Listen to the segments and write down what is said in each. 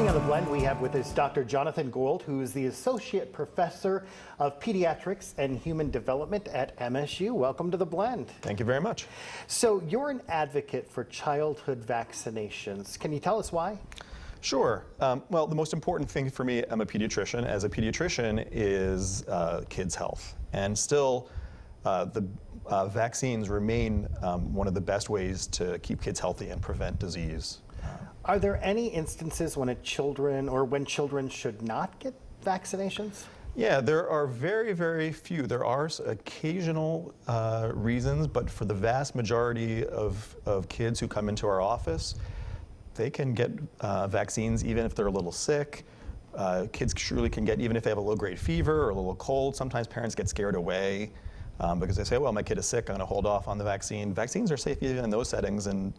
morning on The Blend, we have with us Dr. Jonathan Gold, who is the Associate Professor of Pediatrics and Human Development at MSU. Welcome to The Blend. Thank you very much. So you're an advocate for childhood vaccinations. Can you tell us why? Sure. Well, the most important thing for me, I'm a pediatrician. As a pediatrician is kids' health. And still, the vaccines remain one of the best ways to keep kids healthy and prevent disease. Are there any instances when when children should not get vaccinations? Yeah, there are very, very few. There are occasional reasons, but for the vast majority of kids who come into our office, they can get vaccines even if they're a little sick. Kids surely can get, even if they have a low-grade fever or a little cold. Sometimes parents get scared away because they say, well, my kid is sick, I'm going to hold off on the vaccine. Vaccines are safe even in those settings, and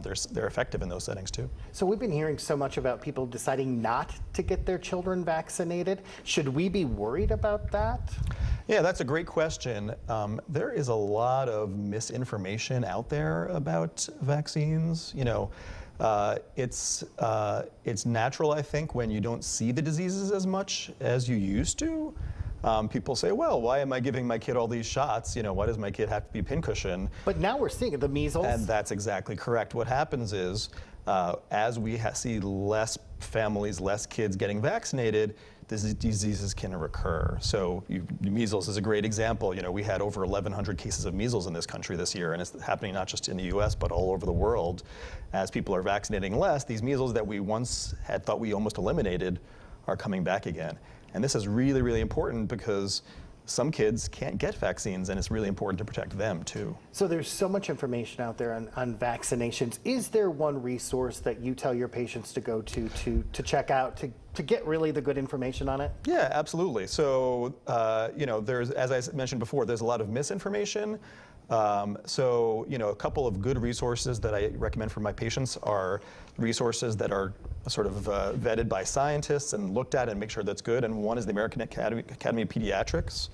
they're effective in those settings too. So we've been hearing so much about people deciding not to get their children vaccinated. Should we be worried about that? Yeah, that's a great question. There is a lot of misinformation out there about vaccines. You know, it's natural, I think, when you don't see the diseases as much as you used to. People say, well, why am I giving my kid all these shots? You know, why does my kid have to be pincushion? But now we're seeing the measles. And that's exactly correct. What happens is, as we see less families, less kids getting vaccinated, these diseases can recur. So measles is a great example. You know, we had over 1,100 cases of measles in this country this year, and it's happening not just in the US, but all over the world. As people are vaccinating less, these measles that we once had thought we almost eliminated are coming back again. And this is really, really important because some kids can't get vaccines, and it's really important to protect them too. So there's so much information out there on vaccinations. Is there one resource that you tell your patients to go to check out, to get really the good information on it? Yeah, absolutely. So, you know, as I mentioned before, there's a lot of misinformation. So, you know, a couple of good resources that I recommend for my patients are resources that are sort of vetted by scientists and looked at and make sure that's good. And one is the American Academy of Pediatrics.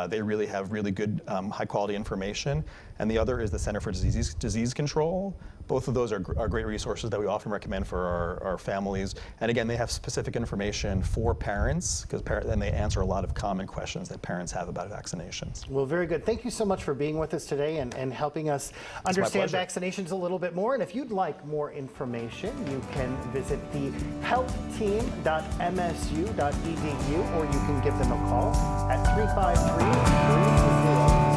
They really have really good high quality information. And the other is the Center for Disease Control. Both of those are great resources that we often recommend for our families. And again, they have specific information for parents, because then they answer a lot of common questions that parents have about vaccinations. Well, very good. Thank you so much for being with us today and helping us understand vaccinations a little bit more. And if you'd like more information, you can visit the healthteam.msu.edu, or you can give them a call at 353-320.